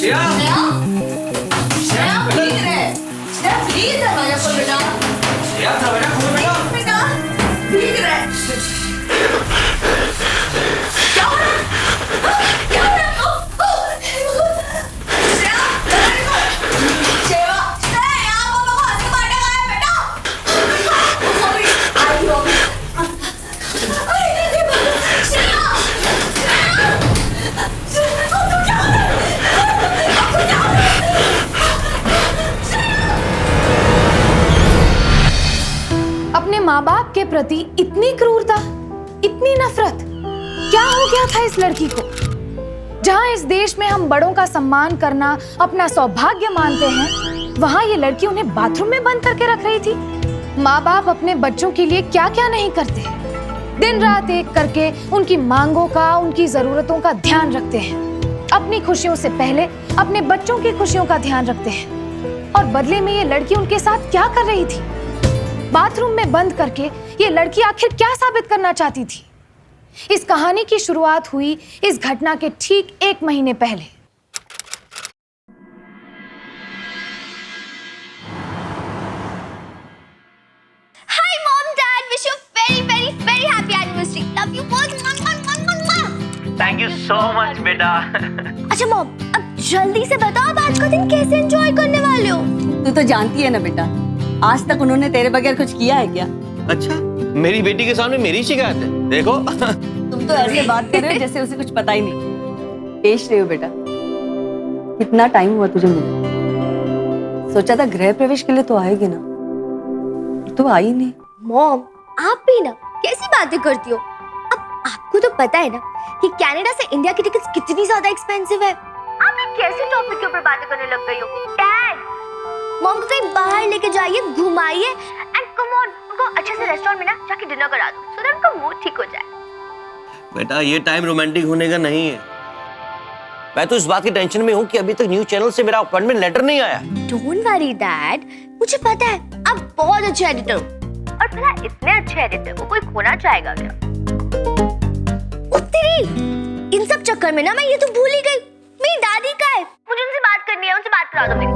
श्रेया भीग रहे। श्रेया प्लीज दरवाजा खोल बेटा। श्रेया दरवाजा खोल बेटा। बेटा भीग रहे। क्या हो रहा है? क्या हो रहा है? श्रेया श्रेया श्रेया पापा को हाथ से मारने का है बेटा। सॉरी आई हो अपने माँ बाप के प्रति इतनी क्रूरता, इतनी नफरत, क्या हो गया था इस लड़की को? जहाँ इस देश में हम बड़ों का सम्मान करना अपना सौभाग्य मानते हैं, वहाँ ये लड़की उन्हें बाथरूम में बंद करके रख रही थी। माँ बाप अपने बच्चों के लिए क्या क्या नहीं करते हैं, दिन रात एक करके उनकी मांगों का, उनकी जरूरतों का ध्यान रखते हैं, अपनी खुशियों से पहले अपने बच्चों की खुशियों का ध्यान रखते हैं। और बदले में ये लड़की उनके साथ क्या कर रही थी? बाथरूम में बंद करके ये लड़की आखिर क्या साबित करना चाहती थी? इस कहानी की शुरुआत हुई इस घटना के ठीक 1 महीने पहले। Hi mom, dad, wish you very happy anniversary. Love you both. Thank you so much बेटा। अच्छा मॉम, अब जल्दी से बताओ आप आज का दिन कैसे एंजॉय करने वाले हो? तू तो जानती है ना बेटा, आज तक उन्होंने तेरे बगैर कुछ किया है क्या? अच्छा, मेरी बेटी के सामने मेरी शिकायत है? देखो तुम तो ऐसे बात कर रहे हो जैसे उसे कुछ पता ही नहीं। पेश रहे हो बेटा। कितना टाइम हुआ तुझे मिले? सोचा था गृह प्रवेश के लिए तो आएगी ना, तो आई नहीं। मॉम, आप भी ना कैसी बातें करती हो? अब आपको तो पता है ना कि कनाडा से इंडिया की टिकट्स कितनी ज्यादा एक्सपेंसिव है। आप एक कैसे टॉपिक के ऊपर बातें करने लग गई हो? डैड, मॉम को कहीं बाहर लेके जाइए, घुमाइए एंड कम ऑन, उनको अच्छे से रेस्टोरेंट में ना जाके डिनर करा दो सो दैट उनका मूड ठीक हो जाए। बेटा, ये टाइम रोमांटिक होने का नहीं है। मैं तो इस बात की टेंशन में हूँ कि अभी तक न्यूज़ चैनल से मेरा अपॉइंटमेंट लेटर नहीं आया। डोंट वरी डैड, मुझे पता है आप बहुत अच्छे एडिटर हो, और भला इतने अच्छे एडिटर को कोई खोना चाहेगा क्या? तेरी इन सब चक्कर में ना मैं ये तो भूल ही गई, मेरी दादी का है, मुझे उनसे बात करनी है, उनसे बात करा दो मेरी।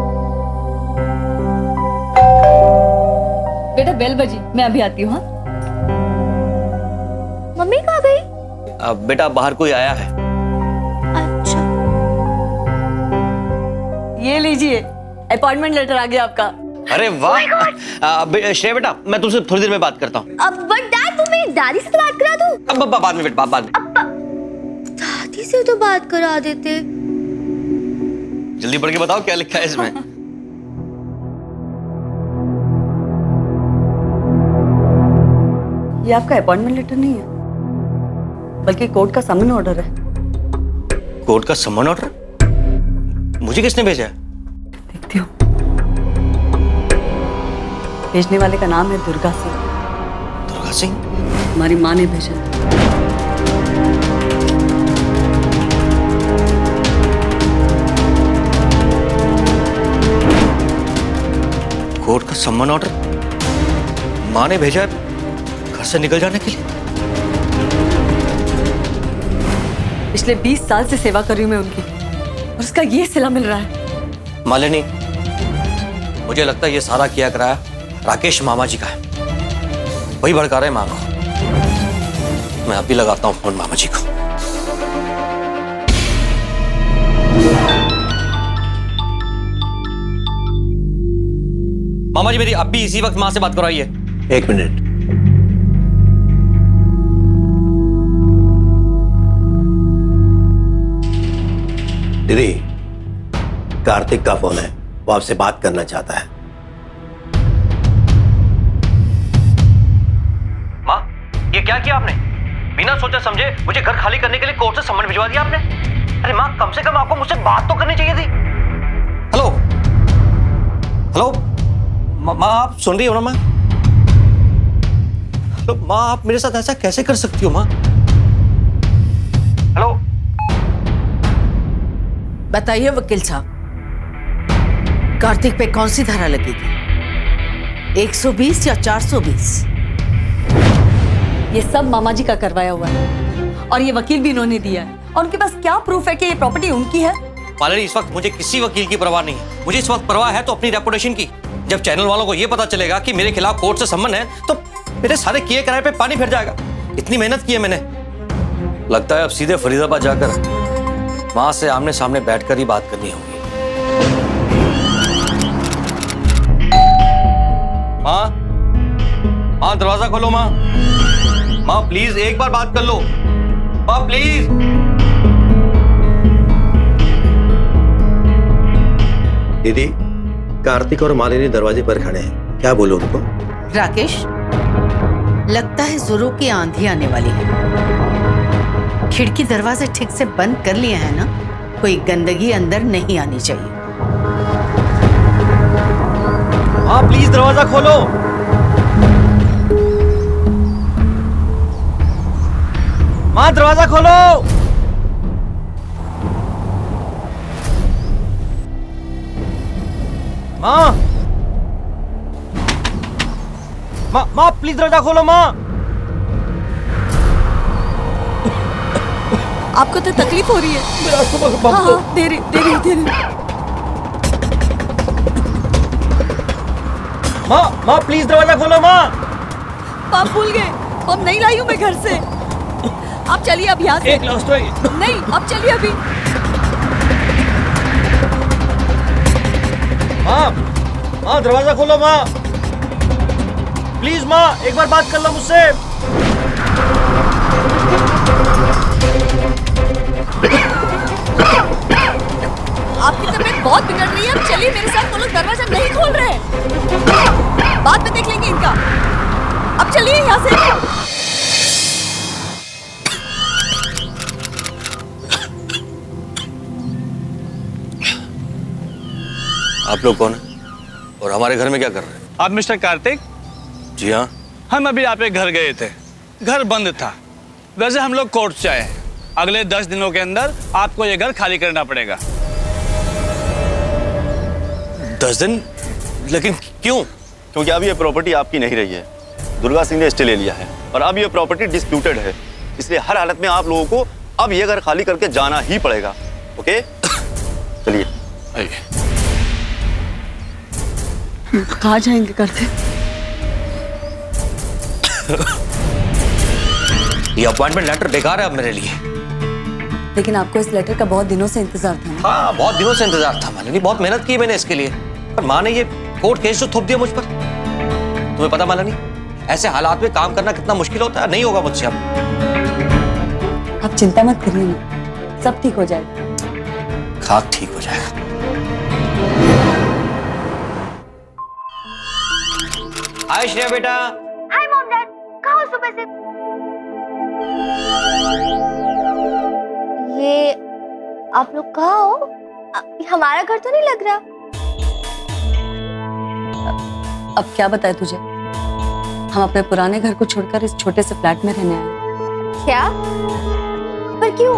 बेटा बेल बजी, मैं अभी आती हूँ। हाँ? मम्मी कहाँ गई? बेटा बाहर कोई आया है। अच्छा, ये लीजिए, अपॉइंटमेंट लेटर आ गया आपका। अरे वाह। श्रेया बेटा, मैं तुमसे थोड़ी देर में बात करता हूँ। अब बट डैड, तुम मेरी दादी से तो बात करा दो। अब बाद में बेटा, बाद में। दादी से तो बात करा देते। जल्दी पढ़ के बताओ क्या लिखा है इसमें। ये आपका अपॉइंटमेंट लेटर नहीं है, बल्कि कोर्ट का समन ऑर्डर है। कोर्ट का समन ऑर्डर? मुझे किसने भेजा है? देखती हूँ। भेजने वाले का नाम है दुर्गा सिंह। दुर्गा सिंह? हमारी माँ ने भेजा है। कोर्ट का सम्मन ऑर्डर माँ ने भेजा है घर से निकल जाने के लिए। पिछले 20 साल से सेवा कर रही हूँ मैं उनकी, और उसका ये सिला मिल रहा है। मालिनी, मुझे लगता है ये सारा किया कराया राकेश मामा जी का है। वही भड़का रहे माँ को। मैं अभी लगाता हूँ फोन मामा जी को। मामा जी, मेरी अभी इसी वक्त माँ से बात कराइए। 1 मिनट। दीदी, कार्तिक का फोन है, वो आपसे बात करना चाहता है। माँ, ये क्या किया आपने? बिना सोचे समझे मुझे घर खाली करने के लिए कोर्ट से सम्मन भिजवा दिया आपने। अरे माँ, कम से कम आपको मुझसे बात तो करनी चाहिए थी। हेलो हेलो माँ, आप सुन रही हो ना माँ? हेलो माँ, आप मेरे साथ ऐसा कैसे कर सकती हो माँ? हेलो। बताइए वकील साहब, कार्तिक पे कौन सी धारा लगेगी? 120 या 420? ये सब मामा जी का करवाया हुआ है, और ये वकील भी इन्होंने दिया है। और उनके पास क्या प्रूफ है कि ये प्रॉपर्टी उनकी है? मालिनी, इस वक्त मुझे किसी वकील की परवाह नहीं है। मुझे इस वक्त परवाह है तो अपनी रेपुटेशन की। जब चैनल वालों को यह पता चलेगा कि मेरे खिलाफ कोर्ट से संबंध है तो मेरे सारे किए कराए पे पानी फिर जाएगा। इतनी मेहनत की है मैंने। लगता है अब सीधे फरीदाबाद जाकर मां से आमने सामने बैठकर ही बात करनी होगी। मां, मां दरवाजा खोलो। मां, मां प्लीज एक बार बात कर लो। मां प्लीज। दीदी, कार्तिक और मालिनी दरवाजे पर खड़े हैं, क्या बोलो उनको? राकेश, लगता है जोरों की आंधी आने वाली है। खिड़की दरवाजे ठीक से बंद कर लिए हैं ना? कोई गंदगी अंदर नहीं आनी चाहिए। मां प्लीज दरवाजा खोलो। मां दरवाजा खोलो। मां, मां, मां प्लीज दरवाजा खोलो। मां, आपको तो तकलीफ हो रही है? हाँ हाँ, दे रही। मां प्लीज दरवाजा खोलो। मां, आप भूल गए, अब नहीं लाई हूँ मैं घर से। आप चलिए अब यहाँ से। एक लास्ट नहीं, अब चलिए अभी। मां दरवाजा खोलो। मां प्लीज, मां एक बार बात कर लो मुझसे। आपकी तबीयत बहुत बिगड़ रही है, अब चलिए मेरे साथ। वो लोग दरवाजा नहीं खोल रहे। बाद में देख लेंगे इनका। अब चलिए यहाँ से। आप लोग कौन हैं और हमारे घर में क्या कर रहे हैं? आप मिस्टर कार्तिक? जी हाँ। हम अभी आपके घर गए थे, घर बंद था। वैसे हम लोग कोर्ट से आए हैं। अगले 10 दिनों के अंदर आपको ये घर खाली करना पड़ेगा। 10 दिन? लेकिन क्यों? क्योंकि अब ये प्रॉपर्टी आपकी नहीं रही है, दुर्गा सिंह ने स्टे ले लिया है और अब ये प्रॉपर्टी डिस्प्यूटेड है। इसलिए हर हालत में आप लोगों को अब ये घर खाली करके जाना ही पड़ेगा। ओके, चलिए। आइए। कहाँ जाएंगे कार्तिक? ये अपॉइंटमेंट लेटर बेकार है अब मेरे लिए। लेकिन आपको इस लेटर का बहुत दिनों से इंतजार था ना? हाँ, बहुत दिनों से इंतजार था मालिनी। बहुत मेहनत की मैंने इसके लिए, पर माँ ने ये कोर्ट केस जो थोप दिया मुझ पर। तुम्हें पता मालिनी, ऐसे हालात में काम करना कितना मुश्किल होता है। नहीं होगा मुझसे अब। आप चिंता मत करिए ना, सब ठीक हो जाएगा। खाक ठीक हो जाएगा। हाय श्रेया बेटा। हाय मॉम डैड, कहाँ हो सुबह से? ये आप लोग कहाँ हो? हमारा घर तो नहीं लग रहा। अब क्या बताए तुझे, हम अपने पुराने घर को छोड़कर इस छोटे से फ्लैट में रहने आए। क्या? पर क्यों?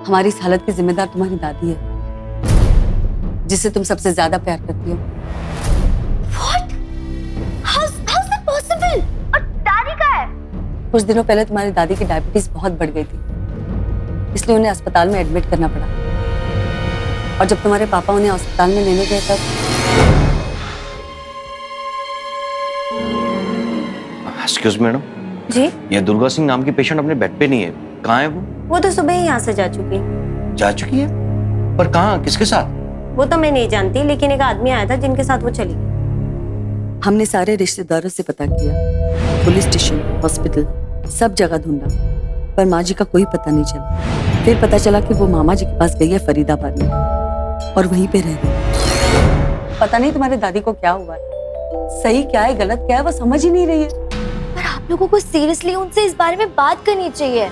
हमारी इस हालत की जिम्मेदार तुम्हारी दादी है, जिसे तुम सबसे ज्यादा प्यार करती हो। How's that possible? और दादी कहाँ है? कुछ दिनों पहले तुम्हारी दादी की डायबिटीज बहुत बढ़ गई थी, इसलिए उन्हें अस्पताल में एडमिट करना पड़ा। और जब तुम्हारे पापा उन्हें अस्पताल में लेने गए तब एक्सक्यूज मैडम जी? ये दुर्गा सिंह नाम की पेशेंट अपने बेड पे नहीं है। कहाँ है वो? वो तो सुबह ही यहाँ से जा चुकी है। जा चुकी है? पर कहाँ, किसके साथ? वो तो मैं नहीं जानती, लेकिन एक आदमी आया था जिनके साथ वो चली। हमने सारे रिश्तेदारों से पता किया, पुलिस स्टेशन, हॉस्पिटल, सब जगह ढूंढा, पर माँ जी का कोई पता नहीं चला। फिर पता चला कि वो मामा जी के पास गई है फरीदाबाद में और वहीं पे रह गई। पता नहीं तुम्हारी दादी को क्या हुआ है, सही क्या है गलत क्या है वो समझ ही नहीं रही है। पर आप लोगों को सीरियसली उनसे इस बारे में बात करनी चाहिए।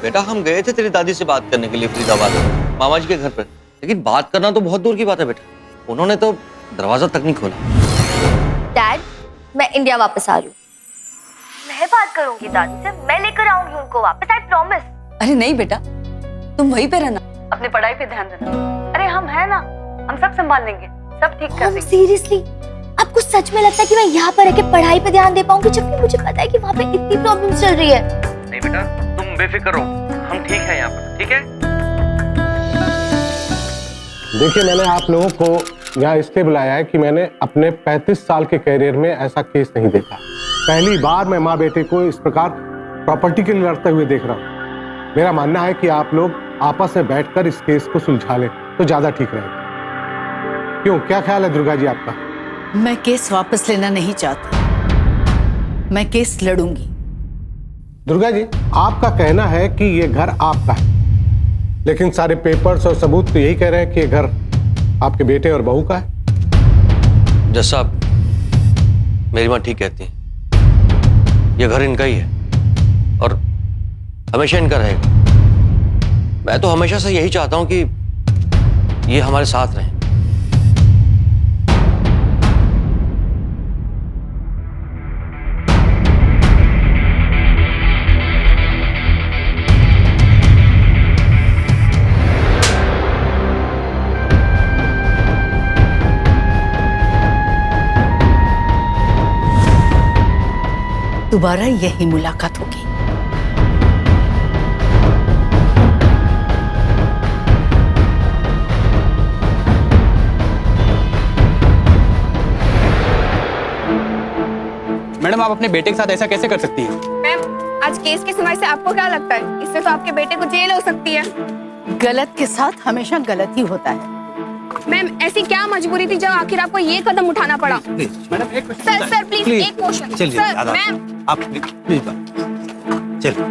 बेटा हम गए थे तेरी दादी से बात करने के लिए फरीदाबाद, मामा जी के घर पर, लेकिन बात करना तो बहुत दूर की बात है बेटा। उन्होंने तो दरवाजा तक नहीं खोला। डैड, मैं इंडिया वापस आ रही हूँ। मैं बात करूंगी दादी से, मैं लेकर आऊंगी उनको वापस, आई प्रॉमिस। अरे नहीं बेटा, तुम वहीं पे रहना, अपने पढ़ाई पे ध्यान देना। अरे हम है ना, हम सब संभाल लेंगे, सब ठीक कर देंगे। सीरियसली आपको सच में लगता है कि मैं यहाँ पर रहकर पढ़ाई पे ध्यान दे पाऊंगी, जबकि मुझे पता है कि वहाँ पे इतनी प्रॉब्लम चल रही है? नहीं बेटा, तुम बेफिक्र रहो, हम ठीक है यहाँ पर, ठीक है? देखिए, मैंने आप लोगों को यहाँ इसलिए बुलाया है कि मैंने अपने 35 साल के कैरियर में ऐसा केस नहीं देखा। पहली बार मैं माँ बेटे को इस प्रकार प्रॉपर्टी के लिए लड़ते हुए देख रहा हूँ। मेरा मानना है कि आप लोग आपस में बैठकर इस केस को सुलझा लें तो ज्यादा ठीक रहेगा। क्यों, क्या ख्याल है दुर्गा जी आपका? मैं केस वापस लेना नहीं चाहती, मैं केस लड़ूंगी। दुर्गा जी, आपका कहना है कि ये घर आपका है, लेकिन सारे पेपर्स और सबूत तो यही कह रहे हैं कि ये घर आपके बेटे और बहू का है। जज साहब, मेरी माँ ठीक कहती है, ये घर इनका ही है और हमेशा इनका रहेगा। मैं तो हमेशा से यही चाहता हूं कि ये हमारे साथ रहें। दोबारा यही मुलाकात होगी। मैडम, आप अपने बेटे के साथ ऐसा कैसे कर सकती हैं? मैम, आज केस की सुनवाई से आपको क्या लगता है? इससे तो आपके बेटे को जेल हो सकती है। गलत के साथ हमेशा गलत ही होता है। मैम, ऐसी क्या मजबूरी थी जब आखिर आपको ये कदम उठाना पड़ा? मैडम, एक सर प्लीज एक क्वेश्चन। चलिए, सर मैम, आप प्लीज चलिए।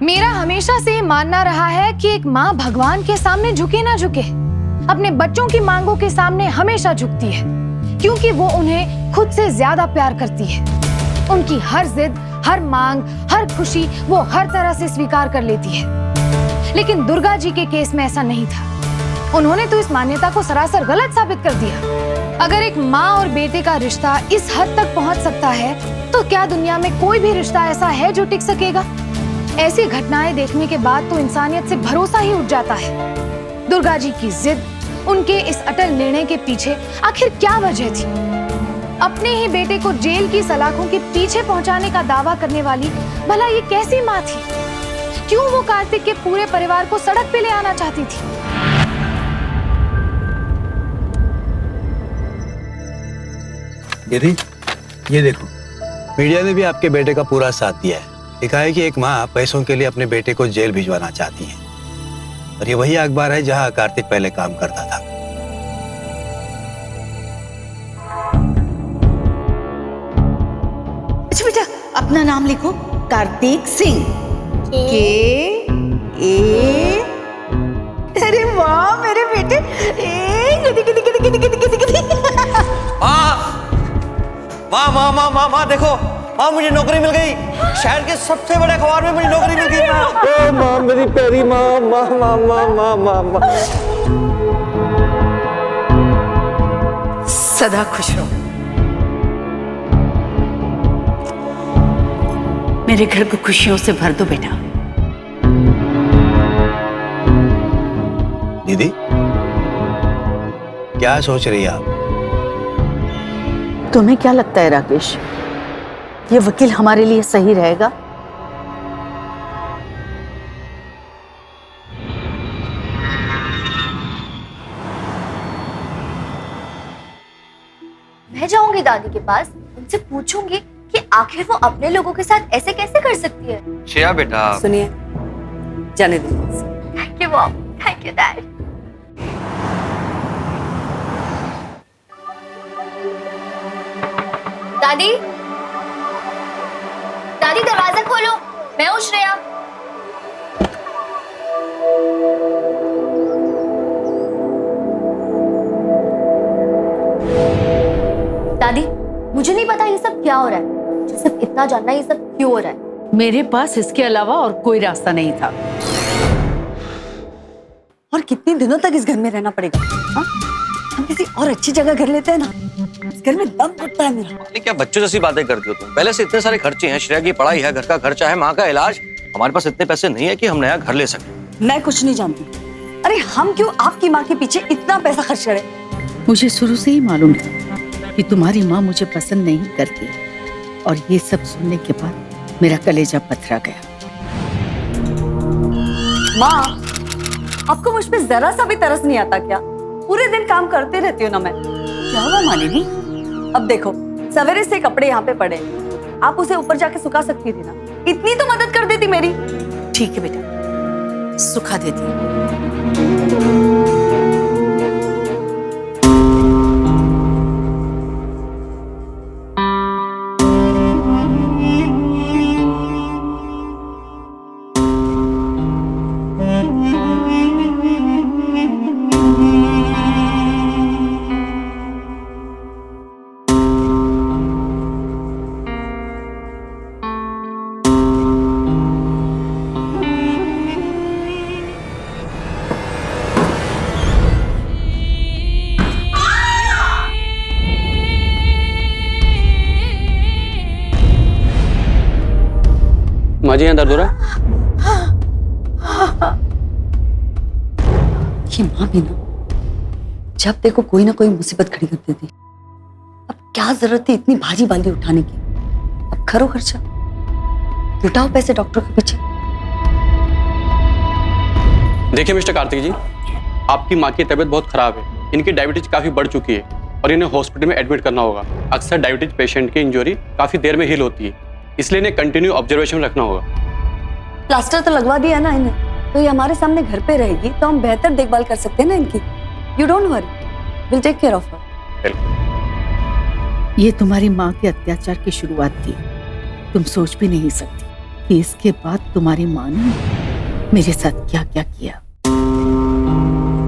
मेरा हमेशा से ये मानना रहा है कि एक माँ भगवान के सामने झुके ना झुके, अपने बच्चों की मांगों के सामने हमेशा झुकती है, क्योंकि वो उन्हें खुद से ज्यादा प्यार करती है। उनकी हर जिद, हर मांग, हर खुशी वो हर तरह से स्वीकार कर लेती है। लेकिन दुर्गा जी के केस में ऐसा नहीं था। उन्होंने तो इस मान्यता को सरासर गलत साबित कर दिया। अगर एक माँ और बेटे का रिश्ता इस हद तक पहुंच सकता है, तो क्या दुनिया में कोई भी रिश्ता ऐसा है जो टिक सकेगा? ऐसी घटनाएं देखने के बाद तो इंसानियत से भरोसा ही उठ जाता है। दुर्गा जी की जिद, उनके इस अटल निर्णय के पीछे आखिर क्या वजह थी? अपने ही बेटे को जेल की सलाखों के पीछे पहुंचाने का दावा करने वाली भला ये कैसी माँ थी? क्यों वो कार्तिक के पूरे परिवार को सड़क पे ले आना चाहती थी? दीदी, ये देखो, मीडिया ने भी आपके बेटे का पूरा साथ दिया है। लिखा है कि एक माँ पैसों के लिए अपने बेटे को जेल भिजवाना चाहती है, और ये वही अखबार है जहां कार्तिक पहले काम करता था। अच्छा बेटा, अपना नाम लिखो, कार्तिक सिंह। के ए। अरे वाह मेरे बेटे, ए गदी गदी गदी गदी गदी गदी। माँ माँ माँ माँ माँ देखो, माँ मुझे नौकरी मिल गई। शहर के सबसे बड़े अखबार में मुझे नौकरी मिल गई। माँ माँ मेरी प्यारी माँ, माँ माँ माँ माँ माँ माँ। सदा खुश रहो। मेरे घर को खुशियों से भर दो बेटा। दीदी, क्या सोच रही है आप? तुम्हें क्या लगता है राकेश, ये वकील हमारे लिए सही रहेगा? मैं जाऊंगी दादी के पास, उनसे पूछूंगी कि आखिर वो अपने लोगों के साथ ऐसे कैसे कर सकती है। श्रेया बेटा, सुनिए, जाने दीजिए। Thank you mom, thank you dad. दादी, दादी दरवाजा खोलो, मैं हूँ श्रेया। दादी, मुझे नहीं पता ये सब क्या हो रहा है। मुझे सिर्फ इतना जानना है ये सब क्यों हो रहा है। मेरे पास इसके अलावा और कोई रास्ता नहीं था। और कितने दिनों तक इस घर में रहना पड़ेगा? हाँ? हम किसी और अच्छी जगह घर लेते हैं ना। इस घर में दम घुटता है मेरा। अरे क्या बच्चों जैसी बातें करती हो तुम? पहले से इतने सारे खर्चे हैं, श्रेया की पढ़ाई है, घर का खर्चा है, माँ का इलाज। हमारे पास इतने पैसे नहीं है कि हम नया घर ले सकें। मैं कुछ नहीं जानती। अरे हम क्यों आपकी माँ के पीछे इतना पैसा खर्च करें? मुझे शुरू से ही मालूम था कि तुम्हारी माँ मुझे पसंद नहीं करती, और ये सब सुनने के बाद मेरा कलेजा पथरा गया। माँ, आपको मुझ पे जरा सा भी तरस नहीं आता क्या? पूरे दिन काम करते रहती हूँ ना मैं। क्या हुआ मालिनी? अब देखो, सवेरे से कपड़े यहाँ पे पड़े हैं। आप उसे ऊपर जाके सुखा सकती थी ना, इतनी तो मदद कर देती मेरी। ठीक है बेटा, सुखा देती हूँ। माँ जी यहाँ दर्द हो रहा है? ये माँ भी ना, जब देखो कोई ना कोई मुसीबत खड़ी कर देती। अब क्या जरूरत थी इतनी भारी बाली उठाने की? अब करो खर्चा, लुटाओ पैसे डॉक्टर के पीछे। देखिए मिस्टर कार्तिक जी, आपकी माँ की तबीयत बहुत खराब है। इनकी डायबिटीज काफी बढ़ चुकी है और इन्हें हॉस्पिटल में एडमिट करना होगा। अक्सर डायबिटीज पेशेंट की इंजरी काफी देर में हील होती है, इसलिए इन्हें कंटिन्यू ऑब्जर्वेशन में रखना होगा। प्लास्टर तो लगवा दिया ना इन्हें, तो ये हमारे सामने घर पे रहेगी तो हम बेहतर देखभाल कर सकते हैं ना इनकी। You don't worry, will take care of her. ये तुम्हारी माँ के अत्याचार की शुरुआत थी। तुम सोच भी नहीं सकती कि इसके बाद तुम्हारी माँ ने मेरे साथ क्या क्या किया।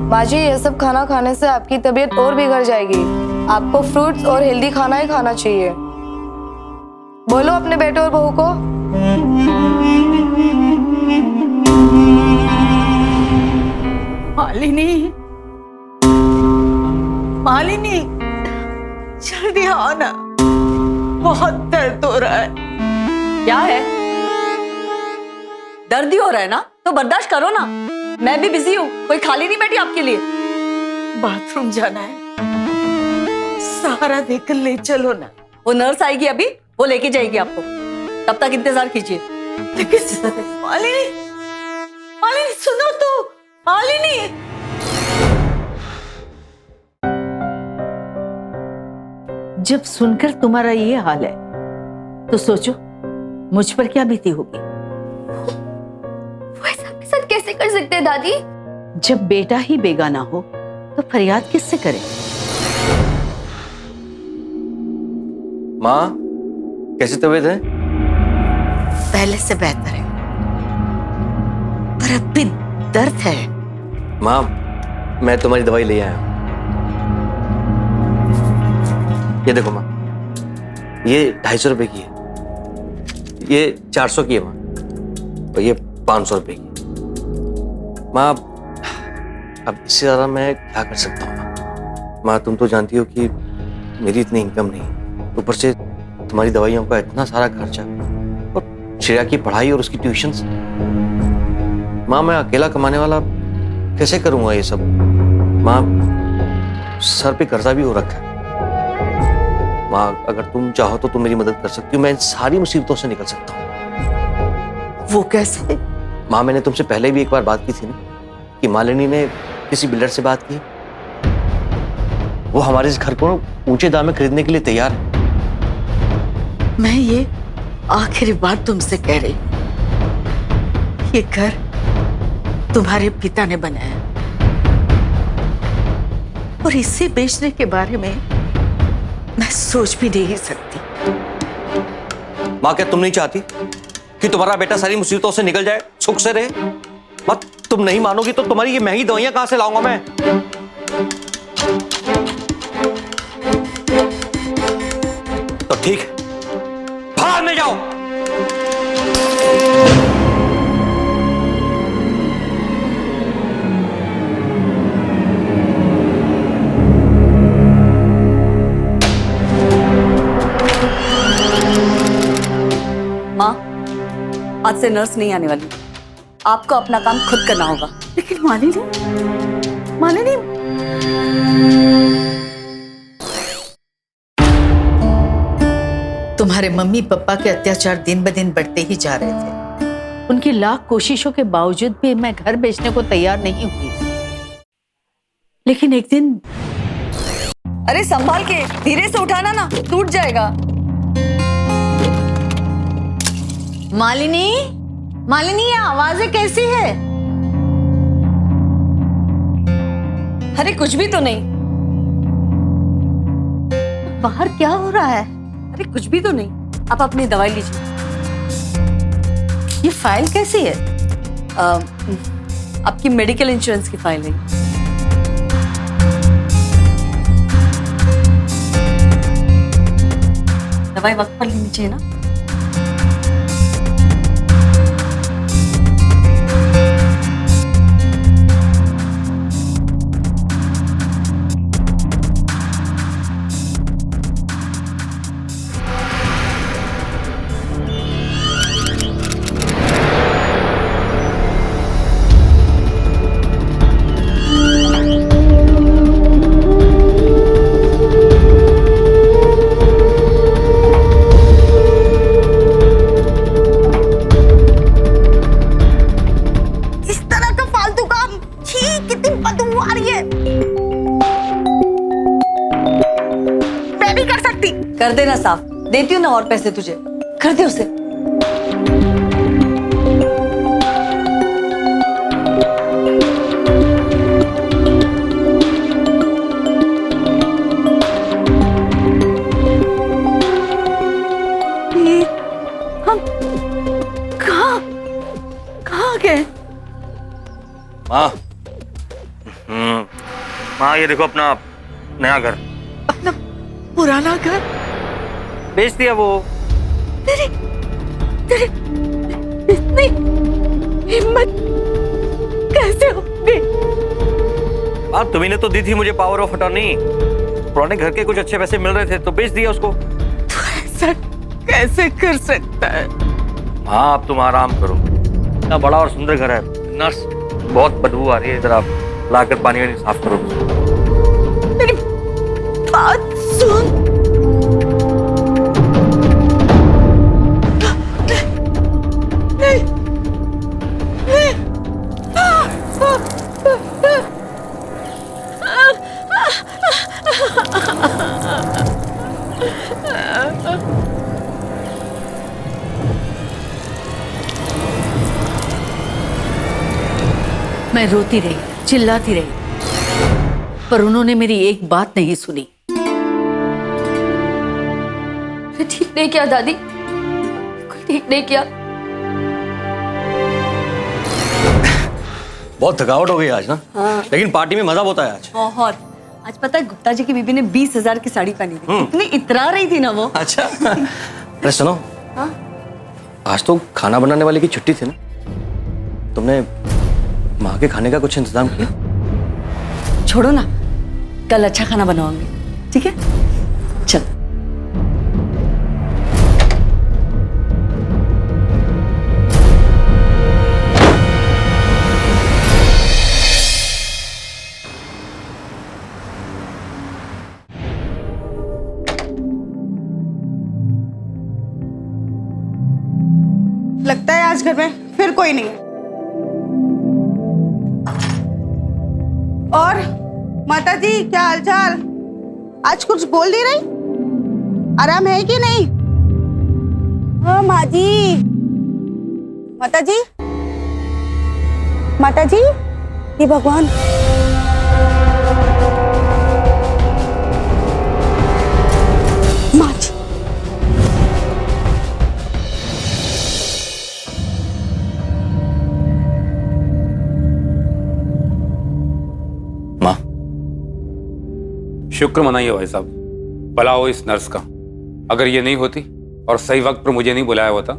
माँ जी, ये सब खाना खाने से आपकी तबीयत और बिगड़ जाएगी। आपको फ्रूट्स और हेल्दी खाना ही खाना चाहिए। बोलो अपने बेटे और बहू को। मालिनी, मालिनी, जल्दी आओ ना, बहुत दर्द हो रहा है। क्या है? दर्द ही हो रहा है ना, तो बर्दाश्त करो ना। मैं भी बिजी हूँ, कोई खाली नहीं बैठी आपके लिए। बाथरूम जाना है, सहारा देकर ले चलो ना। वो नर्स आएगी अभी, वो लेके जाएगी आपको, तब तक इंतजार कीजिए। मालिनी, मालिनी सुनो तो, मालिनी। जब सुनकर तुम्हारा ये हाल है तो सोचो मुझ पर क्या बीती होगी। वो ऐसा आपके साथ कैसे कर सकते हैं दादी? जब बेटा ही बेगाना हो तो फरियाद किससे करे? माँ, कैसी तबीयत है? पहले से बेहतर है, पर अब भी दर्द है। माँ, मैं तुम्हारी दवाई ले आया हूँ। ये देखो माँ, ये 250 रुपए की है, ये 400 की है माँ, और ये 500 रुपए की। माँ, अब इससे ज्यादा मैं क्या कर सकता हूँ माँ? माँ, तुम तो जानती हो कि मेरी इतनी इनकम नहीं, ऊपर से तुम्हारी दवाइयों का इतना सारा खर्चा और श्रेया की पढ़ाई और उसकी ट्यूशन्स। माँ, मैं अकेला कमाने वाला कैसे करूंगा ये सब? माँ, सर पे कर्जा भी हो रखा है। माँ, अगर तुम चाहो तो तुम मेरी मदद कर सकती हो, मैं इन सारी मुसीबतों से निकल सकता हूँ। वो कैसे? माँ, मैंने तुमसे पहले भी एक बार बात की थी ना कि मालिनी ने किसी बिल्डर से बात की, वो हमारे इस घर को ऊंचे दाम में खरीदने के लिए तैयार है। मैं ये आखिरी बार तुमसे कह रही हूं, ये घर तुम्हारे पिता ने बनाया और इसे बेचने के बारे में मैं सोच भी नहीं सकती। माँ, क्या तुम नहीं चाहती कि तुम्हारा बेटा सारी मुसीबतों से निकल जाए, सुख से रहे? माँ, तुम नहीं मानोगी तो तुम्हारी ये महंगी दवाइयां कहां से लाऊंगा मैं? तो ठीक है, बाहर में जाओ। माँ, आज से नर्स नहीं आने वाली, आपको अपना काम खुद करना होगा। लेकिन मालिनी, मालिनी, तुम्हारे मम्मी पापा के अत्याचार दिन ब दिन बढ़ते ही जा रहे थे। उनकी लाख कोशिशों के बावजूद भी मैं घर बेचने को तैयार नहीं हुई। लेकिन एक दिन अरे संभाल के, धीरे से उठाना ना, टूट जाएगा। मालिनी, मालिनी ये आवाजें कैसी है? अरे कुछ भी तो नहीं। बाहर क्या हो रहा है? अरे कुछ भी तो नहीं, आप अपनी दवाई लीजिए। ये फाइल कैसी है? आपकी मेडिकल इंश्योरेंस की फाइल है। दवाई वक्त पर लेनी चाहिए ना। कर देना साफ, देती हूँ ना और पैसे तुझे, कर दे उसे। हम कहाँ गए? माँ ये देखो अपना नया घर। अपना पुराना घर बेच दिया वो। तेरी इतनी हिम्मत कैसे हो गई? आप तुम्ही ने तो दी थी मुझे पावर ऑफ अटॉर्नी। पुराने घर के कुछ अच्छे पैसे मिल रहे थे तो बेच दिया उसको। तू ऐसा कैसे कर सकता है? हाँ अब तुम आराम करो। इतना बड़ा और सुंदर घर है, नर्स बहुत बदबू आ रही है। इधर आप लाकर पानी वानी साफ करो। मेरी बात सुन। मैं रोती रही, चिल्लाती रही, पर उन्होंने मेरी एक बात नहीं सुनी। मैं ठीक नहीं किया दादी, कोई ठीक नहीं किया। बहुत थकावट हो गई आज ना। हाँ। लेकिन पार्टी में मजा बहुत आया आज। बहुत। आज पता है गुप्ता जी की बीबी ने 20,000 की साड़ी पहनी थी। इतनी इतरा रही थी ना वो। अच्छा। अरे सुनो, हाँ? आज तो खाना बनाने वाले की छुट्टी थी ना, तुमने माँ के खाने का कुछ इंतजाम किया? छोड़ो ना, कल अच्छा खाना बनाओगे, ठीक है? चल। लगता है आज घर में फिर कोई नहीं है। और माता जी क्या हालचाल? आज कुछ बोल नहीं रही? आराम है कि नहीं? हाँ माँ जी। माता जी, माता जी, ये भगवान। माँ जी, माँ शुक्र मनाइए भाई साहब, भला हो इस नर्स का। अगर ये नहीं होती और सही वक्त पर मुझे नहीं बुलाया होता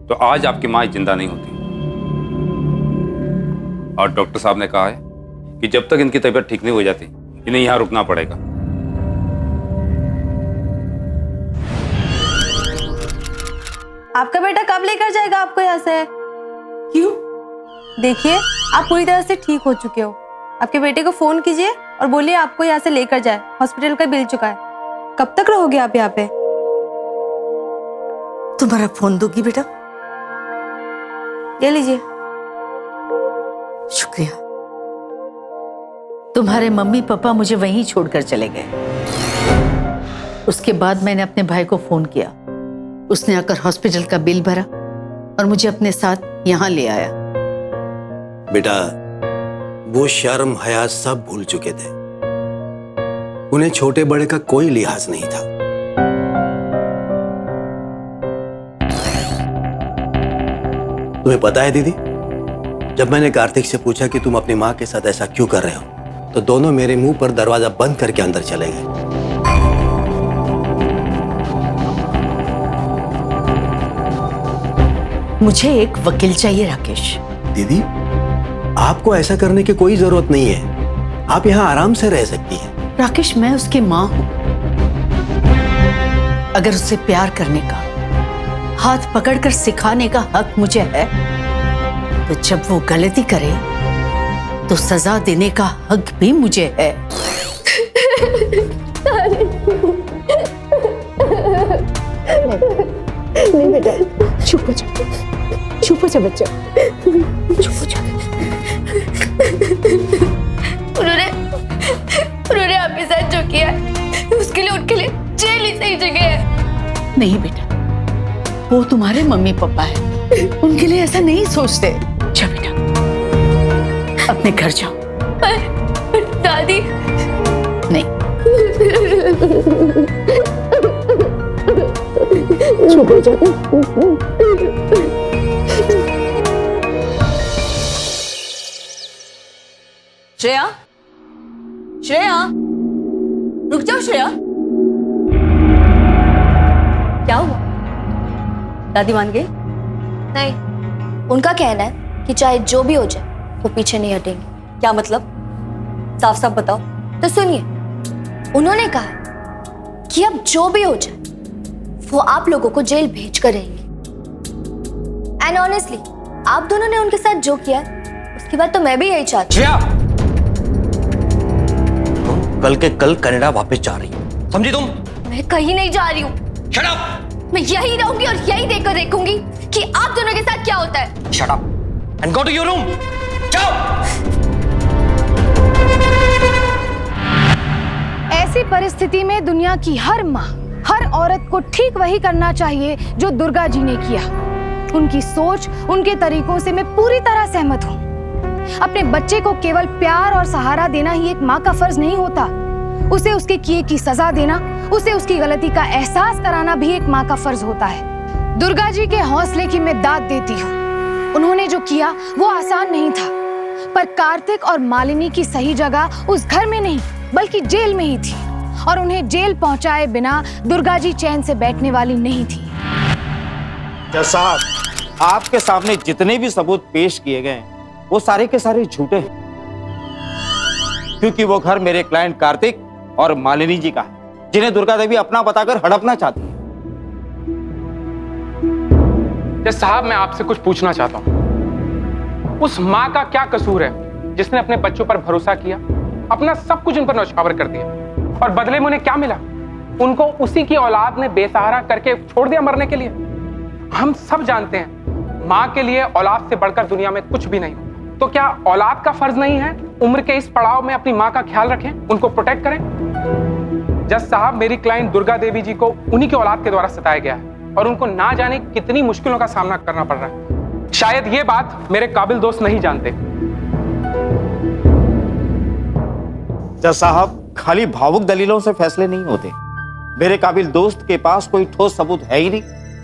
तो आज आपकी माँ जिंदा नहीं होती। और डॉक्टर साहब ने कहा है कि जब तक इनकी तबीयत ठीक नहीं हो जाती इन्हें यहाँ रुकना पड़ेगा। आपका बेटा कब लेकर जाएगा आपको यहाँ से? क्यों? देखिए आप पूरी तरह से ठीक हो चुके हो। आपके बेटे को फोन कीजिए और बोलिए आपको यहाँ से लेकर जाए, हॉस्पिटल का बिल चुका है। कब तक रहोगे आप यहाँ पे? तुम्हारा फोन दोगी बेटा? ले लीजिए। शुक्रिया। तुम्हारे मम्मी पापा मुझे वहीं छोड़कर चले गए। उसके बाद मैंने अपने भाई को फोन किया। उसने आकर हॉस्पिटल का बिल भरा और मुझे अपने साथ यहाँ ले आया। बेटा, वो शर्म हया सब भूल चुके थे। उन्हें छोटे बड़े का कोई लिहाज नहीं था। तुम्हें पता है दीदी, जब मैंने कार्तिक से पूछा कि तुम अपनी माँ के साथ ऐसा क्यों कर रहे हो, तो दोनों मेरे मुंह पर दरवाजा बंद करके अंदर चले गए। मुझे एक वकील चाहिए राकेश। दीदी, आपको ऐसा करने की कोई जरूरत नहीं है। आप यहाँ आराम से रह सकती हैं। राकेश, मैं उसकी माँ हूं। अगर उससे प्यार करने का, हाथ पकड़कर सिखाने का हक मुझे है, तो जब वो गलती करे तो सजा देने का हक भी मुझे है। नहीं बेटा, चुप हो जा, चुप हो जा बच्चा, चुप हो जा। उन्होंने आपके साथ जो किया है, उसके लिए उनके लिए जेल ही सही जगह है। नहीं बेटा, वो तुम्हारे मम्मी पापा है, उनके लिए ऐसा नहीं सोचते। जा बेटा, अपने घर जाओ। दादी नहीं, चुप हो जा। श्रेया, श्रेया, रुक जाओ श्रेया। क्या हुआ? दादी मान गई? नहीं, उनका कहना है कि चाहे जो भी हो जाए वो पीछे नहीं हटेंगे। क्या मतलब? साफ साफ बताओ। तो सुनिए, उन्होंने कहा कि अब जो भी हो जाए वो आप लोगों को जेल भेज कर रहेंगे। एंड ऑनेस्टली, आप दोनों ने उनके साथ जो किया उसके बाद तो मैं भी यही चाहती हूँ। तुम कल के कल कनाडा वापस जा रही हो, समझी तुम? मैं कहीं नहीं जा रही हूँ। Shut up! मैं यही रहूंगी और यही देखकर देखूंगी कि आप दोनों के साथ क्या होता है। Shut up and go to your room. जाओ। ऐसी परिस्थिति में दुनिया की हर माँ, हर औरत को ठीक वही करना चाहिए जो दुर्गा जी ने किया। उनकी सोच, उनके तरीकों से मैं पूरी तरह सहमत हूँ। अपने बच्चे को केवल प्यार और सहारा देना ही एक माँ का फर्ज नहीं होता। उसे उसके किए की सजा देना, उसे उसकी गलती का एहसास कराना भी एक माँ का फर्ज होता है। दुर्गा जी के हौसले की मैं दाद देती हूँ। उन्होंने जो किया वो आसान नहीं था, पर कार्तिक और मालिनी की सही जगह उस घर में नहीं बल्कि जेल में ही थी, और उन्हें जेल पहुंचाए बिना दुर्गा जी चैन से बैठने वाली नहीं थी। जज साहब, आपके सामने जितने भी सबूत पेश किए गए वो सारे के सारे झूठे हैं, क्योंकि वो घर मेरे क्लाइंट कार्तिक और मालिनी जी का है, जिन्हें दुर्गा देवी अपना बताकर हड़पना चाहती है। जज साहब, मैं आपसे कुछ पूछना चाहता हूँ। उस माँ का क्या कसूर है जिसने अपने बच्चों पर भरोसा किया, अपना सब कुछ उन पर न्यौछावर कर दिया, और बदले में उन्हें क्या मिला? उनको उसी की औलाद ने बेसहारा करके छोड़ दिया मरने के लिए। हम सब जानते हैं माँ के लिए औलाद से बढ़कर दुनिया में कुछ भी नहीं हो। तो क्या औलाद का फर्ज नहीं है उम्र के इस पड़ाव में अपनी माँ का ख्याल रखें, उनको प्रोटेक्ट करें? जज साहब, मेरी क्लाइंट दुर्गा देवी जी को उन्हीं की औलाद के द्वारा सताया गया है और उनको ना जाने कितनी मुश्किलों का सामना करना पड़ रहा है। शायद ये बात मेरे काबिल दोस्त नहीं जानते। जज साहब, खाली भावुक दलीलों से फैसले नहीं होते। मेरे काबिल दोस्त के पास कोई ठोस सबूत है ही नहीं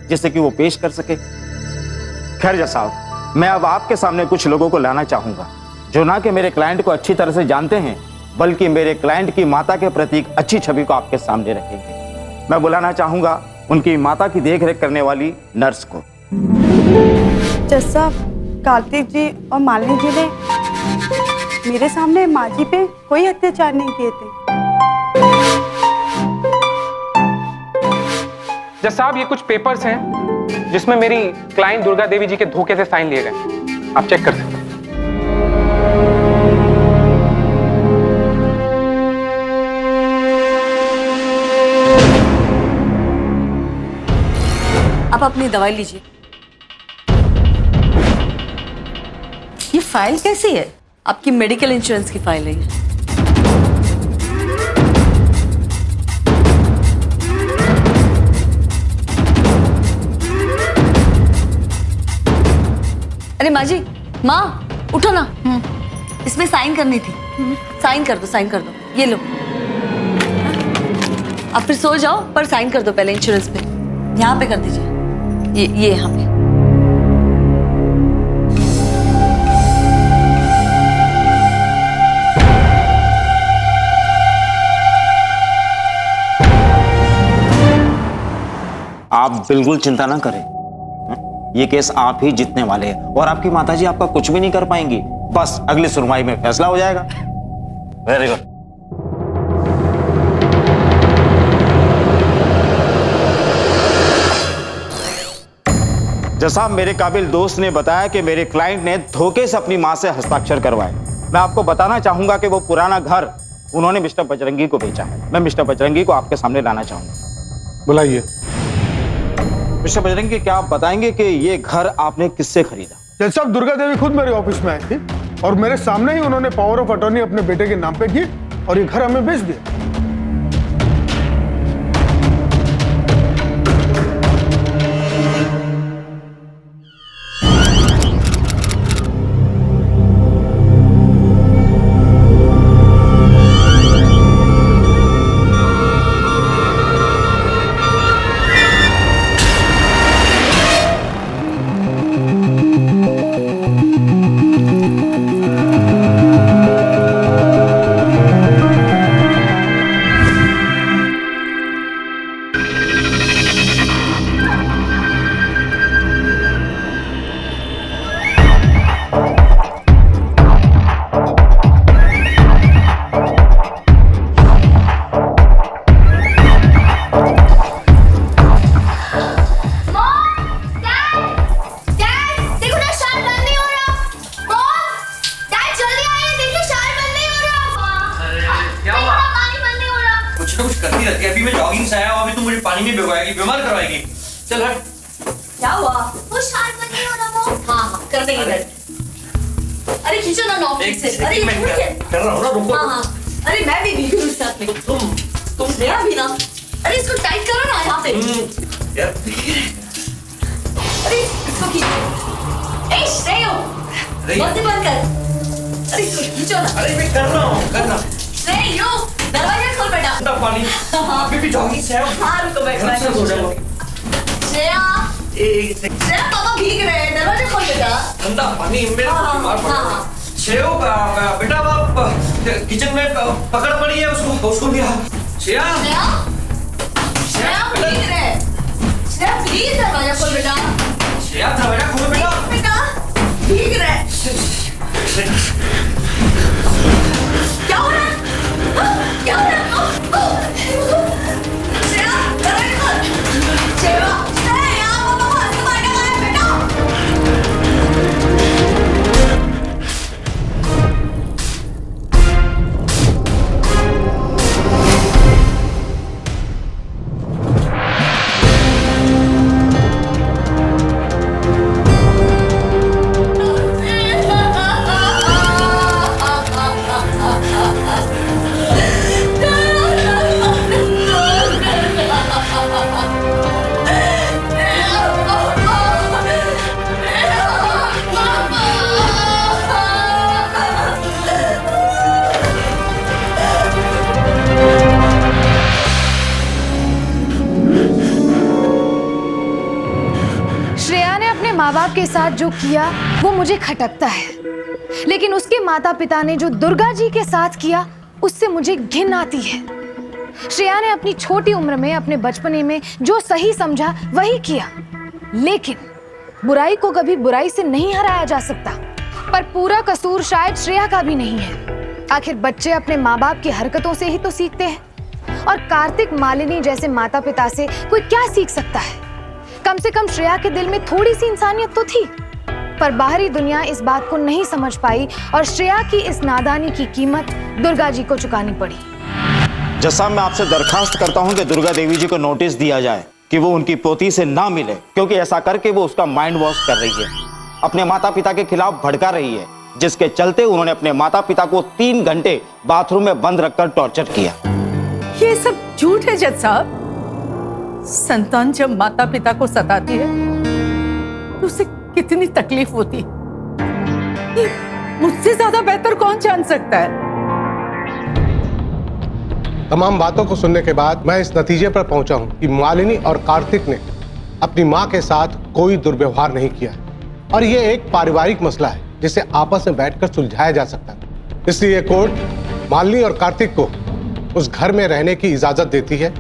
जिससे कि वो पेश कर सके। खैर जज साहब, मैं अब आपके सामने कुछ लोगों को लाना चाहूंगा जो ना कि मेरे क्लाइंट को अच्छी तरह से जानते हैं, बल्कि मेरे क्लाइंट की माता के प्रति एक अच्छी छवि को आपके सामने रखेंगे। मैं बुलाना चाहूंगा उनकी माता की देखरेख करने वाली नर्स को। जज साहब, कार्तिक जी और मालिनी जी ने मेरे सामने माँ जी पे कोई अत्याचार नहीं किए थे। जज साहब, ये कुछ पेपर्स हैं जिसमें मेरी क्लाइंट दुर्गा देवी जी के धोखे से साइन लिए गए। आप चेक कर सकते हैं। आप अपनी दवाई लीजिए। ये फाइल कैसी है? आपकी मेडिकल इंश्योरेंस की फाइल है ये। अरे माँ जी, माँ उठो ना। इसमें साइन करनी थी। साइन कर दो, साइन कर दो। ये लो, आप फिर सो जाओ, पर साइन कर दो पहले इंश्योरेंस पे। यहाँ पे कर दीजिए, ये यहाँ पे। आप बिल्कुल चिंता ना करें, ये केस आप ही जीतने वाले हैं और आपकी माताजी आपका कुछ भी नहीं कर पाएंगी। बस अगली सुनवाई में फैसला हो जाएगा। Very good. जैसा मेरे काबिल दोस्त ने बताया कि मेरे क्लाइंट ने धोखे से अपनी मां से हस्ताक्षर करवाए। मैं आपको बताना चाहूंगा कि वो पुराना घर उन्होंने मिस्टर बजरंगी को बेचा है। मैं मिस्टर बजरंगी को आपके सामने लाना चाहूंगा। बुलाइए। मिस्टर बजरंगी, क्या आप बताएंगे कि ये घर आपने किससे खरीदा? जज साहब, दुर्गा देवी खुद मेरे ऑफिस में आई थी और मेरे सामने ही उन्होंने पावर ऑफ अटॉर्नी अपने बेटे के नाम पे की और ये घर हमें बेच दिया। अभी मैं जॉगिंग से आया हूं, अभी तुम मुझे पानी में भिगोएगी, बीमार करवाएगी। चल हट। क्या हुआ? वो शार्ट बन नहीं हो रहा वो। हाँ कर देंगे इधर। अरे खींचो ना नॉक से। अरे कर रहा हूँ ना, रुको। हाँ अरे मैं भी बिल्कुल उस साथ में। तुम नया भी ना। अरे इसको टाइट करो ना यहाँ पे। अरे इसको खींचो। ए श्रेयो बंद कर। अरे इसको खींचो ना। अरे मैं कर रहा हूँ, करना। श्रेयो दरवाजा खोल बेटा। ठंडा पानी। अभी भी जॉगिंग से आया हूँ। हाँ रुको मैं श्रेया श्रेया पापा भीग रहे हैं, दरवाजा खोल बेटा। ठंडा पानी में बीमार पड़ रहा। श्रेयो बेटा आप किचन में पकड़ पड़ी है, उसको लिया। श्रेया भीग रहे हैं। श्रेया प्लीज दरवाजा खोल बेटा। श्रेया दरवाजा खोलो बेटा। बेटा भीग रहे हैं। क्या हो रहा है? क्या हो रहा है? श्रेया दरवाजा खोल। श्रेया पापा को हंस के मारने वाला है बेटा। माँ बाप के साथ जो किया वो मुझे खटकता है, लेकिन उसके माता पिता ने जो दुर्गा जी के साथ किया उससे मुझे घिन आती है। श्रेया ने अपनी छोटी उम्र में अपने बचपने में जो सही समझा वही किया, लेकिन बुराई को कभी बुराई से नहीं हराया जा सकता। पर पूरा कसूर शायद श्रेया का भी नहीं है। आखिर बच्चे अपने माँ बाप की हरकतों से ही तो सीखते हैं, और कार्तिक मालिनी जैसे माता पिता से कोई क्या सीख सकता है। कम से कम श्रेया के दिल में थोड़ी सी इंसानियत तो थी, पर बाहरी दुनिया इस बात को नहीं समझ पाई और श्रेया की इस नादानी की कीमत दुर्गा जी को चुकानी पड़ी। जज साहब, मैं आपसे दरखास्त करता हूं कि दुर्गा देवी जी को नोटिस दिया जाए कि वो उनकी पोती से ना मिले, क्योंकि ऐसा करके वो उसका माइंड वॉश कर रही है, अपने माता पिता के खिलाफ भड़का रही है, जिसके चलते उन्होंने अपने माता पिता को 3 घंटे बाथरूम में बंद रखकर टॉर्चर किया। ये सब झूठ है जज साहब। संतान जब माता पिता को सताती है तो उसे कितनी तकलीफ होती है, ये मुझसे ज्यादा बेहतर कौन जान सकता है। तमाम बातों को सुनने के बाद मैं इस नतीजे पर पहुंचा हूं कि मालिनी और कार्तिक ने अपनी मां के साथ कोई दुर्व्यवहार नहीं किया और ये एक पारिवारिक मसला है जिसे आपस में बैठकर सुलझाया जा सकता है। इसलिए कोर्ट मालिनी और कार्तिक को उस घर में रहने की इजाजत देती है।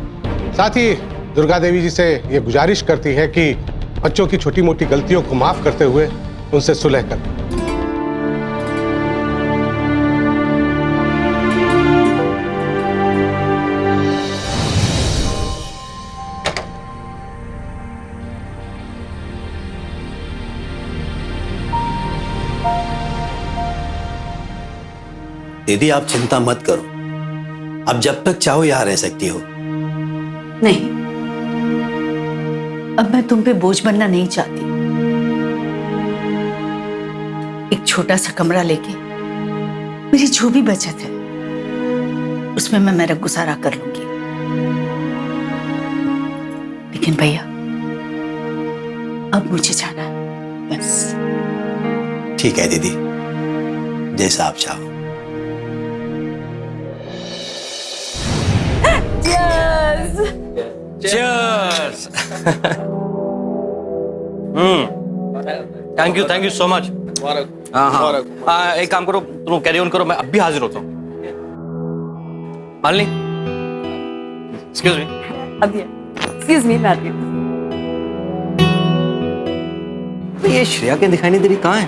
साथ ही दुर्गा देवी जी से ये गुजारिश करती है कि बच्चों की छोटी मोटी गलतियों को माफ करते हुए उनसे सुलह कर। दीदी आप चिंता मत करो, अब जब तक चाहो यहाँ रह सकती हो। नहीं, अब मैं तुम पे बोझ बनना नहीं चाहती। एक छोटा सा कमरा लेके मेरी जो भी बचत है उसमें मैं मेरा गुजारा कर लूंगी। लेकिन भैया अब मुझे जाना है बस। ठीक है दीदी, जैसा आप चाहो। Cheers! Thank you so much. हाँ, एक काम करो, तुम कैरी ऑन करो, मैं अब भी हाजिर होता हूँ। Malini, excuse me. Excuse me, मैं आती हूँ। ये श्रेया के दिखाई नहीं दे रही, कहाँ है?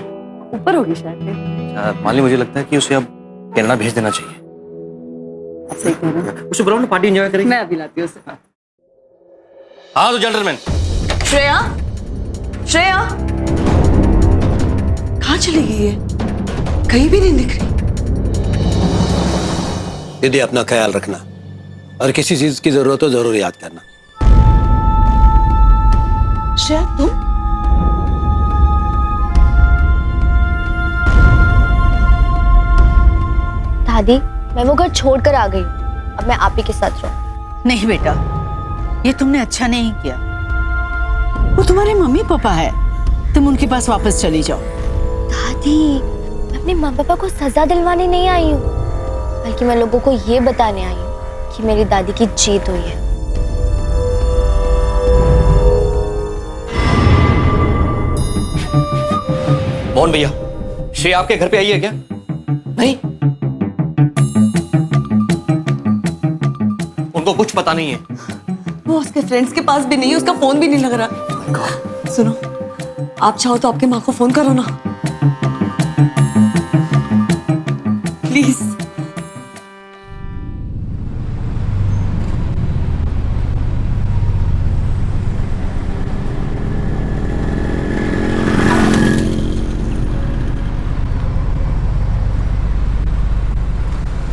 ऊपर होगी शायद। मालिनी, मुझे लगता है कि उसे अब कनाडा भेज देना चाहिए। सही कह रहे हो। उसे बुलाओ ना, पार्टी एंजॉय करेंगे। मैं अभी लाती हूँ उसे। हाँ तो जेंटलमैन। श्रेया, श्रेया कहाँ चली गई है? कहीं भी नहीं दिख रही। दीदी अपना ख्याल रखना और किसी चीज की जरूरत हो जरूर याद करना। श्रेया तुम? दादी, मैं वो घर छोड़कर आ गई हूँ, अब मैं आप ही के साथ रहूँ। नहीं बेटा, ये तुमने अच्छा नहीं किया। वो तुम्हारे मम्मी पापा है, तुम उनके पास वापस चली जाओ। दादी, मैं अपने माँ पापा को सजा दिलवाने नहीं आई हूँ, बल्कि मैं लोगों को ये बताने आई हूँ कि मेरी दादी की जीत हुई है। मोहन भैया, श्रेया आपके घर पे आई है क्या? नहीं, उनको कुछ पता नहीं है। वो उसके फ्रेंड्स के पास भी नहीं है, उसका फोन भी नहीं लग रहा। सुनो, आप चाहो तो आपके माँ को फोन करो ना, प्लीज।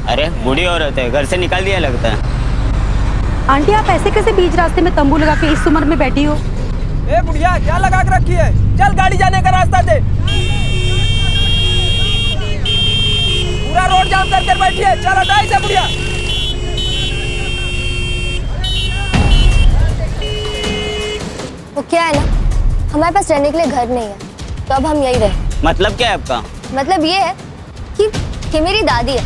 अरे बूढ़ी औरत है, घर से निकाल दिया लगता है। आंटी, आप ऐसे कैसे बीच रास्ते में तंबू लगा के इस उम्र में बैठी हो? ए बुढ़िया, क्या लगा के रखी है? चल गाड़ी जाने का रास्ता दे। पूरा रोड जाम करके बैठी है, चल हटा इसे बुढ़िया। वो क्या है ना, हमारे पास रहने के लिए घर नहीं है, तो अब हम यही रहे। मतलब क्या है आपका? मतलब ये है कि मेरी दादी है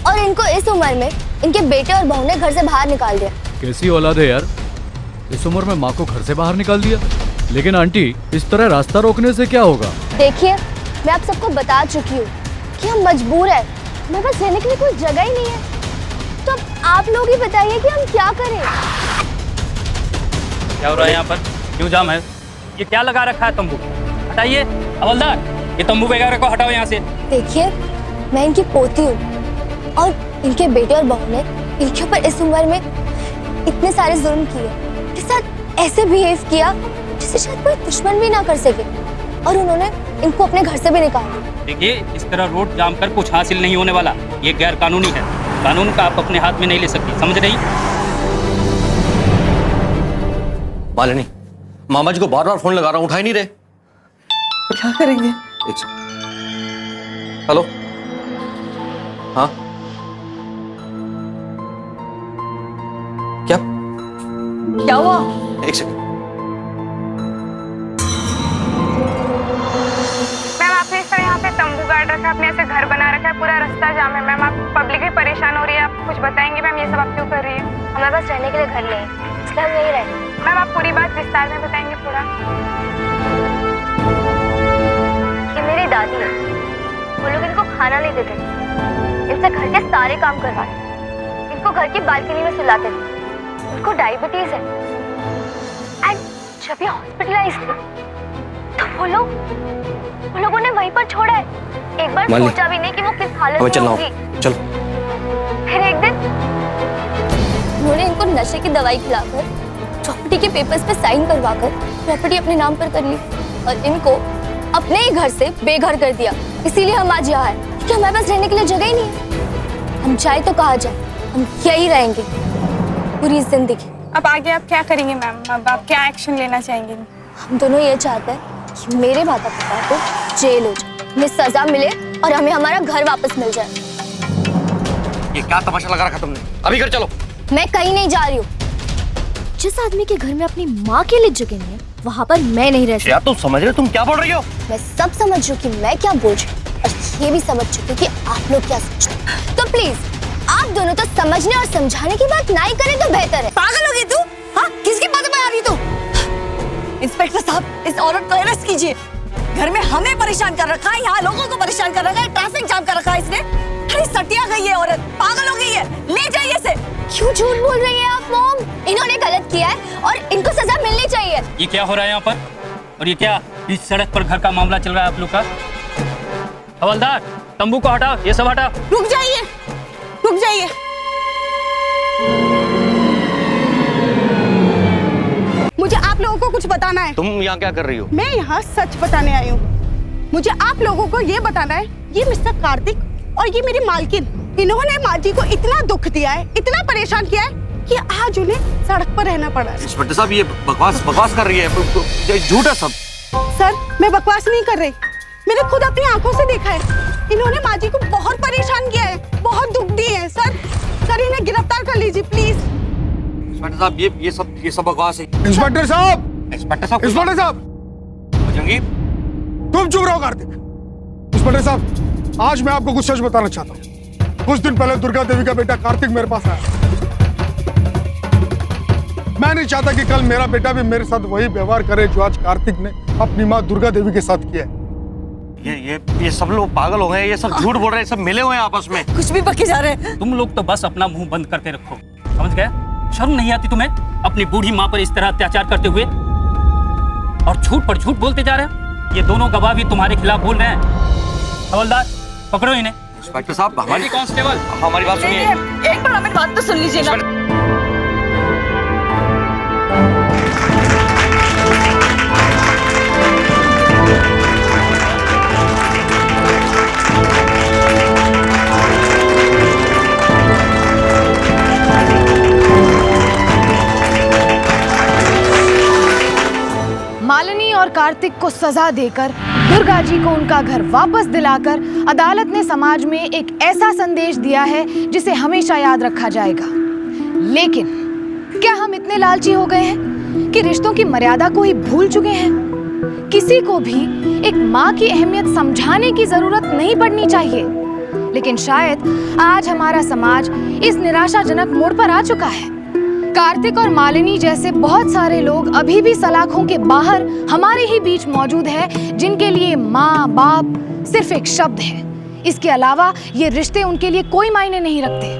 और इनको इस उम्र में इनके बेटे और बहू ने घर से बाहर निकाल दिया। कैसी औलाद है यार, इस उम्र में माँ को घर से बाहर निकाल दिया। लेकिन आंटी, इस तरह रास्ता रोकने से क्या होगा? देखिए, मैं आप सबको बता चुकी हूँ कि हम मजबूर हैं, हमारे पास रहने के लिए कोई जगह ही नहीं है। तो अब आप लोग ही बताइए कि हम क्या करें। क्या हो रहा है यहाँ पर? क्यों जाम है? ये क्या लगा रखा है तंबू? हटाइए हवलदार, ये तंबू वगैरह को हटाओ यहाँ से। देखिए, मैं इनकी पोती हूँ और इनके बेटे और बहू ने इनके ऊपर इस उम्र में इतने सारे जुल्म किए, इनके साथ ऐसे बिहेव किया जिसे शायद कोई दुश्मन भी ना कर सके, और उन्होंने इनको अपने घर से भी निकाला। देखिए, इस तरह रोड जाम कर कुछ हासिल नहीं होने वाला, ये गैर कानूनी है। कानून का आप अपने हाथ में नहीं ले सकती, समझ रही? मालिनी, मामा जी को बार बार फोन लगा रहा हूं, उठा ही नहीं रहे। क्या करेंगे? एक सेकंड। हेलो, हाँ क्या हुआ? एक सेकंड। मैम आपने इस तरह यहाँ पे तंबू गाड़ रखा है, आपने ऐसे घर बना रखा है, पूरा रास्ता जाम है मैम, आप पब्लिक भी परेशान हो रही है, आप कुछ बताएंगे मैम ये सब आप क्यों कर रही है? हमारे पास रहने के लिए घर नहीं है, इसलिए हम यहीं रहेंगे। मैम आप पूरी बात विस्तार में बताएंगे पूरा? ये मेरी दादी है, वो लोग इनको खाना नहीं देते, इनसे घर के सारे काम करवाते, इनको घर की बालकनी में सुलाते थे, इनको डायबिटीज है एंड जब ये हॉस्पिटलाइज थे तो वो लोगों ने वहीं पर छोड़ा है, एक बार सोचा भी नहीं कि वो किस हालत में होगी। चल। फिर एक दिन उन्होंने इनको नशे की दवाई खिलाकर प्रॉपर्टी के पेपर्स पे साइन करवाकर प्रॉपर्टी अपने नाम पर कर ली और इनको अपने ही घर से बेघर कर दिया। इसीलिए हम आज यहाँ हैं क्योंकि हमारे पास रहने के लिए जगह ही नहीं है। हम चाहे तो कहा जाए हम यही रहेंगे पूरी जिंदगी। अब आगे आप क्या करेंगे मैम? अब आप क्या एक्शन लेना चाहेंगे? हम दोनों ये चाहते हैं कि मेरे माता पिता को जेल हो जाए, हमें सजा मिले और हमें हमारा घर वापस मिल जाए। ये क्या तमाशा लगा रखा तुमने? अभी घर चलो। मैं कहीं नहीं जा रही हूँ। जिस आदमी के घर में अपनी माँ के लिए जगह नहीं है वहाँ पर मैं नहीं रह सकती। यार तुम समझ रहे हो तुम क्या बोल रही हो? मैं सब समझ चुकी मैं क्या बोल रही हूँ और ये भी समझ चुकी कि आप लोग क्या सोचते हैं। तो प्लीज आप दोनों तो समझने और समझाने की बात नहीं करें तो बेहतर है। पागल हो गई तू? हाँ, किसकी बातों में आ रही तू? इंस्पेक्टर साहब, इस औरत को अरेस्ट कीजिए। घर में हमें परेशान कर रखा है, यहाँ लोगों को परेशान कर रखा है, ट्रैफिक जाम कर रखा है इसने। अरे सटिया गई है औरत, पागल हो गई है, ले जाइए इसे। क्यों झूठ बोल रही है आप मॉम? इन्होंने गलत किया है और इनको सजा मिलनी चाहिए। ये क्या हो रहा है यहाँ पर? और ये क्या बीच सड़क पर घर का मामला चल रहा है आप लोग का? हवलदार, तंबू को हटाओ, ये सब हटाओ। रुक जाइए, रुक जाइए। मुझे आप लोगों को कुछ बताना है। तुम यहाँ क्या कर रही हो? मैं यहाँ सच बताने आई हूँ। मुझे आप लोगों को ये बताना है, ये मिस्टर कार्तिक और ये मेरी मालकिन, इन्होंने माँ जी को इतना दुख दिया है, इतना परेशान किया है कि आज उन्हें सड़क पर रहना पड़ा है। इंस्पेक्टर साहब, ये बकवास कर रही है, झूठ है सब। सर, मैं बकवास नहीं कर रही, मैंने खुद अपनी आंखों से देखा है। इन्होंने माँ जी को बहुत परेशान किया है, बहुत दुख दिए हैं। सर, इन्हें गिरफ्तार कर लीजिए प्लीज। इंस्पेक्टर साहब, ये सब बकवास है। इंस्पेक्टर साहब, इंस्पेक्टर साहब, इंस्पेक्टर साहब, जंगीर तुम चुप रहो। कार्तिक, इंस्पेक्टर साहब, आज मैं आपको कुछ सच बताना चाहता हूँ। कुछ दिन पहले दुर्गा देवी का बेटा कार्तिक मेरे पास आया। मैं नहीं चाहता कि कल मेरा बेटा भी मेरे साथ वही व्यवहार करे जो आज कार्तिक ने अपनी माँ दुर्गा देवी के साथ किया है। ये सब लोग पागल हो गए, ये सब झूठ बोल रहे हैं, सब मिले हुए हैं आपस में, कुछ भी बके जा रहे हैं। तुम लोग तो बस अपना मुंह बंद करके रखो, समझ गए? शर्म नहीं आती तुम्हें अपनी बूढ़ी माँ पर इस तरह अत्याचार करते हुए? और झूठ पर झूठ बोलते जा रहे हो। ये दोनों गवाह भी तुम्हारे खिलाफ बोल रहे हैं। हवलदार, पकड़ो इन्हें। इंस्पेक्टर साहब, हमारी कांस्टेबल, हमारी बात सुनिए। एक बार हमारी बात तो सुन लीजिए ना। मालिनी और कार्तिक को सजा देकर दुर्गा जी को उनका घर वापस दिलाकर अदालत ने समाज में एक ऐसा संदेश दिया है जिसे हमेशा याद रखा जाएगा। लेकिन क्या हम इतने लालची हो गए हैं कि रिश्तों की मर्यादा को ही भूल चुके हैं? किसी को भी एक माँ की अहमियत समझाने की जरूरत नहीं पड़नी चाहिए। लेकिन शायद आज हमारा समाज इस निराशाजनक मोड़ पर आ चुका है। कार्तिक और मालिनी जैसे बहुत सारे लोग अभी भी सलाखों के बाहर हमारे ही बीच मौजूद है, जिनके लिए माँ बाप सिर्फ एक शब्द है। इसके अलावा ये रिश्ते उनके लिए कोई मायने नहीं रखते।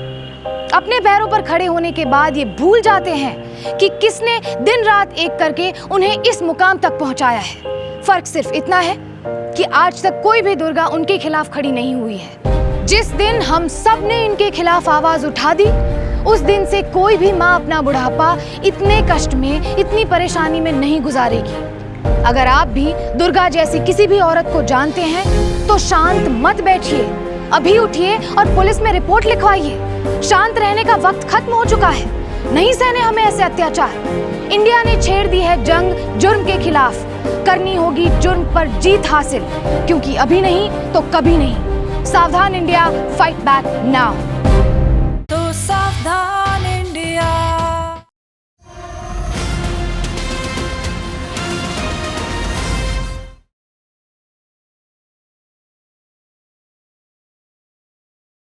अपने पैरों पर खड़े होने के बाद ये भूल जाते हैं कि किसने दिन रात एक करके उन्हें इस मुकाम तक पहुंचाया है। फर्क सिर्फ इतना है कि आज तक कोई भी दुर्गा उनके खिलाफ खड़ी नहीं हुई है। जिस दिन हम सब ने इनके खिलाफ आवाज उठा दी, उस दिन से कोई भी माँ अपना बुढ़ापा इतने कष्ट में, इतनी परेशानी में नहीं गुजारेगी। अगर आप भी दुर्गा जैसी किसी भी औरत को जानते हैं तो शांत मत बैठिए, अभी उठिए और पुलिस में रिपोर्ट लिखवाइए। शांत रहने का वक्त खत्म हो चुका है। नहीं सहने हमें ऐसे अत्याचार। इंडिया ने छेड़ दी है जंग जुर्म के खिलाफ। करनी होगी जुर्म पर जीत हासिल, क्योंकि अभी नहीं तो कभी नहीं। सावधान इंडिया, फाइट बैक नाउ। तो सावधान